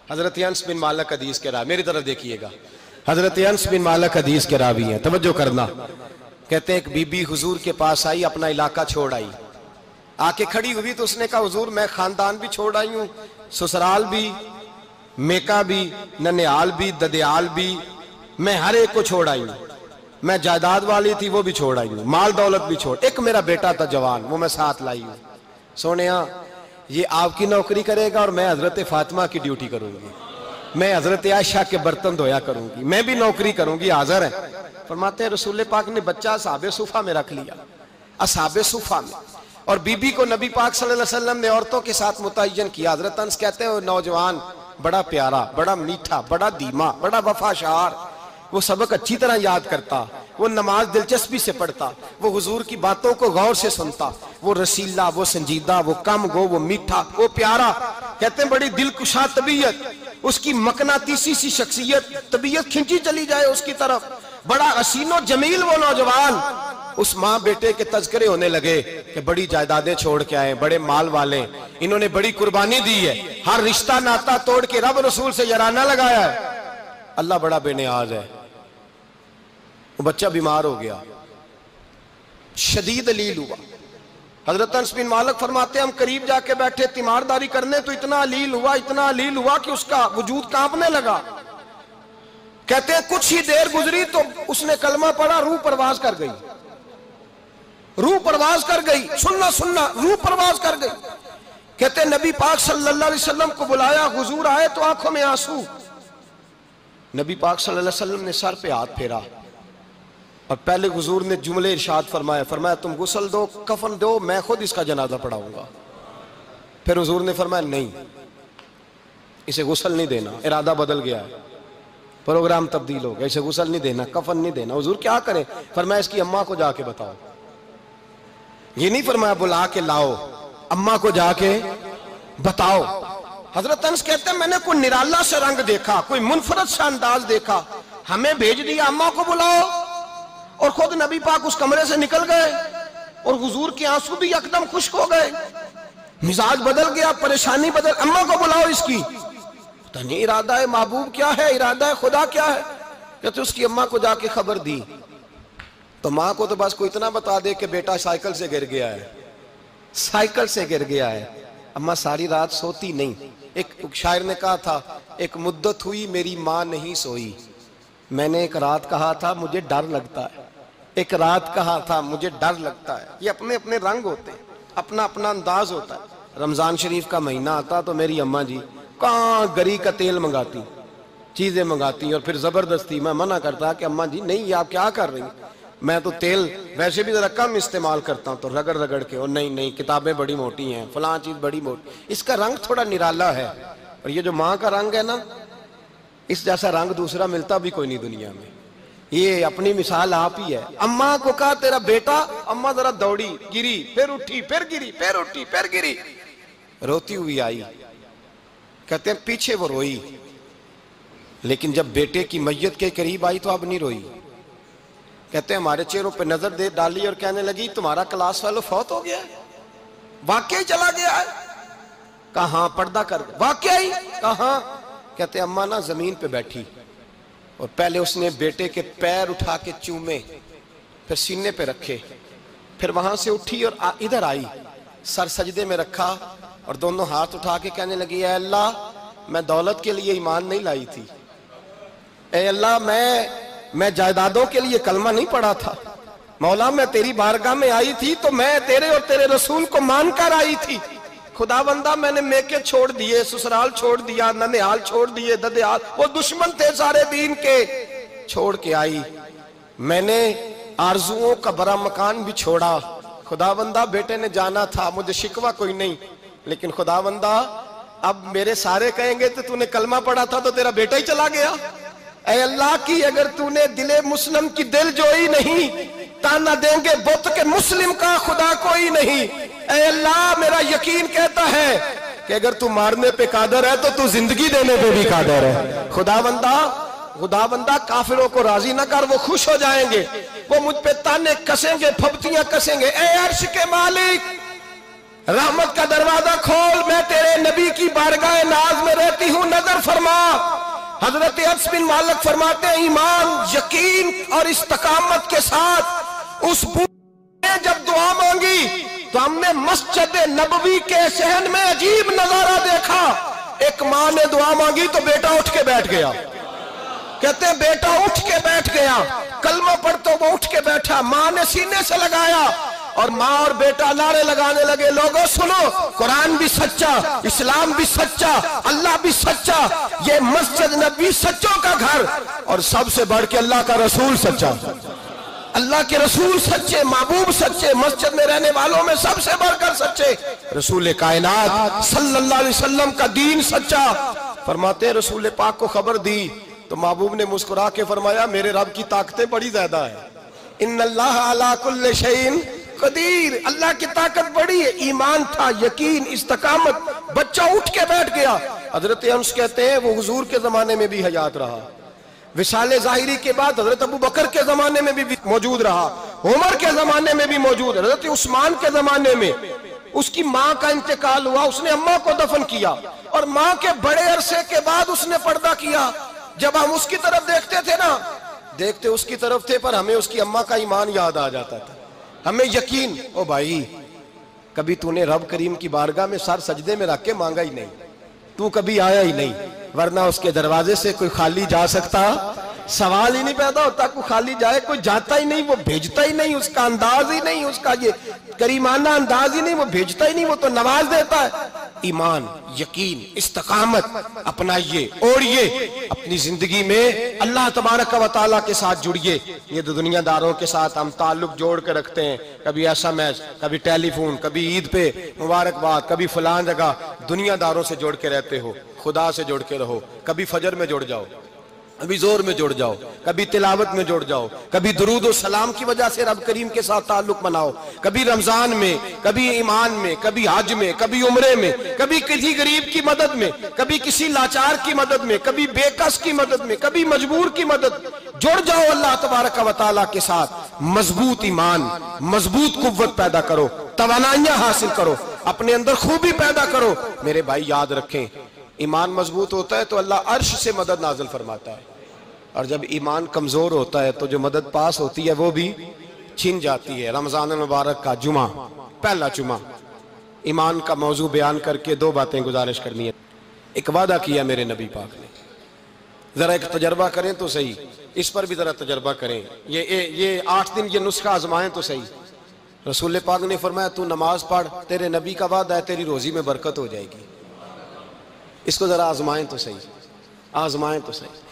حضرت انس بن مالک حدیث کے راوی، میری طرف دیکھیے گا، حضرت انس بن مالک حدیث کے راوی ہیں، توجہ کرنا۔ کہتے ہیں ایک بی بی حضور کے پاس آئی، اپنا علاقہ چھوڑ آئی، آ کے کھڑی ہوئی تو اس نے کہا حضور میں خاندان بھی چھوڑ آئی ہوں، سسرال بھی، میکا بھی، ننیال بھی، ددیال بھی، میں ہر ایک کو چھوڑ آئی ہوں، میں جائیداد والی تھی وہ بھی چھوڑ آئی ہوں، مال دولت بھی چھوڑ، ایک میرا بیٹا تھا جوان وہ میں ساتھ لائی ہوں۔ سونیا یہ آپ کی نوکری کرے گا اور میں حضرت فاطمہ کی ڈیوٹی کروں گی، میں حضرت عائشہ کے برتن دھویا کروں گی، میں بھی نوکری کروں گی، حاضر ہے۔ فرماتے ہیں رسول پاک نے بچہ اصحاب صفہ میں رکھ لیا، اصحاب صفہ میں، اور بی بی کو نبی پاک صلی اللہ علیہ وسلم نے عورتوں کے ساتھ متعین کیا۔ حضرت انس کہتے ہیں وہ نوجوان بڑا پیارا، بڑا میٹھا، بڑا دھیما، بڑا وفاشار، وہ سبق اچھی طرح یاد کرتا، وہ نماز دلچسپی سے پڑھتا، وہ حضور کی باتوں کو غور سے سنتا، وہ رسیلا، وہ سنجیدہ، وہ کم گو، وہ میٹھا، وہ پیارا۔ کہتے ہیں بڑی دلکشا طبیعت، اس کی مقناطیسی سی شخصیت، طبیعت کھنچی چلی جائے اس کی طرف، بڑا حسین و جمیل وہ نوجوان۔ اس ماں بیٹے کے تذکرے ہونے لگے کہ بڑی جائیدادیں چھوڑ کے آئے، بڑے مال والے، انہوں نے بڑی قربانی دی ہے، ہر رشتہ ناتا توڑ کے رب رسول سے یارانہ لگایا ہے، اللہ بڑا بے نیاز ہے۔ وہ بچہ بیمار ہو گیا، شدید علیل ہوا۔ حضرت انس بن مالک فرماتے ہیں ہم قریب جا کے بیٹھے تیمارداری کرنے تو اتنا علیل ہوا کہ اس کا وجود کانپنے لگا۔ کہتے ہیں کچھ ہی دیر گزری تو اس نے کلمہ پڑھا، روح پرواز کر گئی، روح پرواز کر گئی، سننا روح پرواز کر گئی۔ کہتے ہیں نبی پاک صلی اللہ علیہ وسلم کو بلایا، حضور آئے تو آنکھوں میں آنسو۔ نبی پاک صلی اللہ علیہ وسلم نے سر پہ ہاتھ پھیرا اور پہلے حضور نے جملے ارشاد فرمایا تم غسل دو، کفن دو، میں خود اس کا جنازہ پڑھاؤں گا۔ پھر حضور نے فرمایا نہیں، اسے غسل نہیں دینا، ارادہ بدل گیا ہے، پروگرام تبدیل ہو گیا، اسے غسل نہیں دینا، کفن نہیں دینا۔ حضور کیا کریں؟ فرمایا اس کی اماں کو جا کے بتاؤ۔ یہ نہیں فرمایا بلا کے لاؤ، اماں کو جا کے بتاؤ۔ حضرت انس کہتے ہیں میں نے کوئی نرالا سے رنگ دیکھا، کوئی منفرد سا انداز دیکھا، ہمیں بھیج دیا اماں کو بلاؤ، اور خود نبی پاک اس کمرے سے نکل گئے اور حضور کے آنسو بھی یکدم خشک ہو گئے، مزاج بدل گیا، پریشانی بدل، اماں کو بلاؤ اس کی۔ پتہ نہیں ارادہ ہے محبوب کیا ہے، ارادہ ہے خدا کیا ہے۔ کہتے اس کی اماں کو جا کے خبر دی تو ماں کو تو بس کوئی اتنا بتا دے کہ بیٹا سائیکل سے گر گیا ہے، سائیکل سے گر گیا ہے۔ اماں ساری رات سوتی نہیں۔ ایک شاعر نے کہا تھا ایک مدت ہوئی میری ماں نہیں سوئی، میں نے ایک رات کہا تھا مجھے ڈر لگتا ہے، ایک رات کہا تھا مجھے ڈر لگتا ہے۔ یہ اپنے اپنے رنگ ہوتے ہیں، اپنا اپنا انداز ہوتا ہے۔ رمضان شریف کا مہینہ آتا تو میری اماں جی کہاں گری کا تیل منگاتی، چیزیں منگاتی، اور پھر زبردستی میں منع کرتا کہ اماں جی نہیں یہ آپ کیا کر رہی ہیں، میں تو تیل ویسے بھی ذرا کم استعمال کرتا ہوں، تو رگڑ رگڑ کے، اور نہیں کتابیں بڑی موٹی ہیں، فلاں چیز بڑی موٹی، اس کا رنگ تھوڑا نرالا ہے۔ اور یہ جو ماں کا رنگ ہے نا، اس جیسا رنگ دوسرا ملتا بھی کوئی نہیں دنیا میں۔ یہ اپنی مثال آپ ہی ہے۔ اماں کو کہا تیرا بیٹا، اماں ذرا دوڑی، گری، پھر اٹھی، پھر گری، پھر اٹھی، پھر گری، روتی ہوئی آئی۔ کہتے ہیں پیچھے وہ روئی، لیکن جب بیٹے کی میت کے قریب آئی تو اب نہیں روئی۔ کہتے ہیں ہمارے چہروں پہ نظر دے ڈالی اور کہنے لگی تمہارا کلاس فیلو فوت ہو گیا ہے، واقعی چلا گیا ہے؟ کہاں پردہ کر گیا، واقعی کہاں؟ کہتے ہیں اماں نا زمین پہ بیٹھی اور پہلے اس نے بیٹے کے پیر اٹھا کے چومے، پھر سینے پہ رکھے، پھر وہاں سے اٹھی اور ادھر آئی، سر سجدے میں رکھا اور دونوں ہاتھ اٹھا کے کہنے لگی اے اللہ میں دولت کے لیے ایمان نہیں لائی تھی، اے اللہ میں جائیدادوں کے لیے کلمہ نہیں پڑھا تھا، مولا میں تیری بارگاہ میں آئی تھی تو میں تیرے اور تیرے رسول کو مان کر آئی تھی، خدا بندہ میں نے میکے چھوڑ دیے، سسرال چھوڑ دیا، ننیال چھوڑ دیے، ددیال، وہ دشمن تھے سارے دین کے، چھوڑ کے آئی، میں نے آرزوؤں کا بڑا مکان بھی چھوڑا، خدا بندہ بیٹے نے جانا تھا، مجھے شکوہ کوئی نہیں، لیکن خدا بندہ اب میرے سارے کہیں گے تو نے کلمہ پڑھا تھا تو تیرا بیٹا ہی چلا گیا، اے اللہ کی اگر تو نے دل مسلم کی دل جوئی نہیں، تانا دیں گے بت کے مسلم کا خدا کوئی نہیں، اے اللہ میرا یقین کہتا ہے کہ اگر تو مارنے پہ قادر ہے تو زندگی دینے پہ بھی قادر ہے، خدا بندہ کافروں کو راضی نہ کر، وہ خوش ہو جائیں گے، وہ مجھ پہ تانے کسیں گے، پھپتیاں کسیں گے، اے عرش کے مالک، رحمت کا دروازہ کھول، میں تیرے نبی کی بارگاہ ناز میں رہتی ہوں، نظر فرما۔ حضرت انس بن مالک فرماتے ہیں ایمان، یقین اور استقامت کے ساتھ اس بوڑھے نے جب دعا مانگی تو ہم نے مسجد نبوی کے صحن میں عجیب نظارہ دیکھا۔ ایک ماں نے دعا مانگی تو بیٹا اٹھ کے بیٹھ گیا، کہتے ہیں بیٹا اٹھ کے بیٹھ گیا، کلمہ پڑھ تو وہ اٹھ کے بیٹھا، ماں نے سینے سے لگایا اور ماں اور بیٹا نعرے لگانے لگے، لوگوں سنو، قرآن بھی سچا، اسلام بھی سچا، اللہ بھی سچا، یہ مسجد نبی سچوں کا گھر، اور سب سے بڑھ کے اللہ کا رسول سچا، اللہ کے رسول سچے، محبوب سچے، مسجد میں رہنے والوں میں سب سے بڑھ کر سچے، رسول کائنات صلی اللہ علیہ وسلم کا دین سچا۔ فرماتے ہیں رسول پاک کو خبر دی تو محبوب نے مسکرا کے فرمایا میرے رب کی طاقتیں بڑی زیادہ ہیں، ان اللہ علی کل شیء قدیر، اللہ کی طاقت بڑی ہے۔ ایمان تھا، یقین، استقامت، بچہ اٹھ کے بیٹھ گیا۔ حضرت انس کہتے ہیں وہ حضور کے زمانے میں بھی حیات رہا، وصال ظاہری کے بعد حضرت ابو بکر کے زمانے میں بھی موجود رہا، عمر کے زمانے میں بھی موجود، حضرت عثمان کے زمانے میں اس کی ماں کا انتقال ہوا، اس نے اماں کو دفن کیا، اور ماں کے بڑے عرصے کے بعد اس نے پردہ کیا۔ جب ہم اس کی طرف دیکھتے تھے نا، دیکھتے اس کی طرف تھے پر ہمیں اس کی اماں کا ایمان یاد آ جاتا تھا، ہمیں یقین، او بھائی کبھی تو نے رب کریم کی بارگاہ میں سر سجدے میں رکھ کے مانگا ہی نہیں، تو کبھی آیا ہی نہیں، ورنہ اس کے دروازے سے کوئی خالی جا سکتا، سوال ہی نہیں پیدا ہوتا، کوئی خالی جائے، کوئی جاتا ہی نہیں، وہ بھیجتا ہی نہیں، اس کا انداز ہی نہیں، اس کا یہ کریمانہ انداز ہی نہیں، وہ بھیجتا ہی نہیں، وہ تو نواز دیتا ہے۔ ایمان، یقین، استقامت اپنائیے، اوڑھیے، اپنی زندگی میں اللہ تبارک و تعالیٰ کے ساتھ جڑیے۔ یہ دنیا داروں کے ساتھ ہم تعلق جوڑ کے رکھتے ہیں، کبھی SMS، کبھی ٹیلی فون، کبھی عید پہ مبارکباد، کبھی فلان جگہ، دنیا داروں سے جوڑ کے رہتے ہو، خدا سے جوڑ کے رہو۔ کبھی فجر میں جڑ جاؤ، کبھی زور میں جڑ جاؤ، کبھی تلاوت میں جڑ جاؤ، کبھی درود و سلام کی وجہ سے رب کریم کے ساتھ تعلق بناؤ، کبھی رمضان میں، کبھی ایمان میں، کبھی حج میں، کبھی عمرے میں، کبھی کسی غریب کی مدد میں، کبھی کسی لاچار کی مدد میں، کبھی بے کس کی مدد میں، کبھی مجبور کی مدد۔ جڑ جاؤ اللہ تبارک و تعالیٰ کے ساتھ، مضبوط ایمان، مضبوط قوت پیدا کرو، توانائیاں حاصل کرو، اپنے اندر خوبی پیدا کرو۔ میرے بھائی یاد رکھیں، ایمان مضبوط ہوتا ہے تو اللہ عرش سے مدد نازل فرماتا ہے، اور جب ایمان کمزور ہوتا ہے تو جو مدد پاس ہوتی ہے وہ بھی چھن جاتی ہے۔ رمضان المبارک کا جمعہ، پہلا جمعہ، ایمان کا موضوع بیان کر کے دو باتیں گزارش کرنی ہے۔ ایک وعدہ کیا میرے نبی پاک نے، ذرا ایک تجربہ کریں تو صحیح، اس پر بھی ذرا تجربہ کریں، یہ 8 دن یہ نسخہ آزمائیں تو صحیح۔ رسول پاک نے فرمایا تو نماز پڑھ، تیرے نبی کا وعدہ ہے تیری روزی میں برکت ہو جائے گی، اس کو ذرا آزمائیں تو صحیح، آزمائیں تو صحیح۔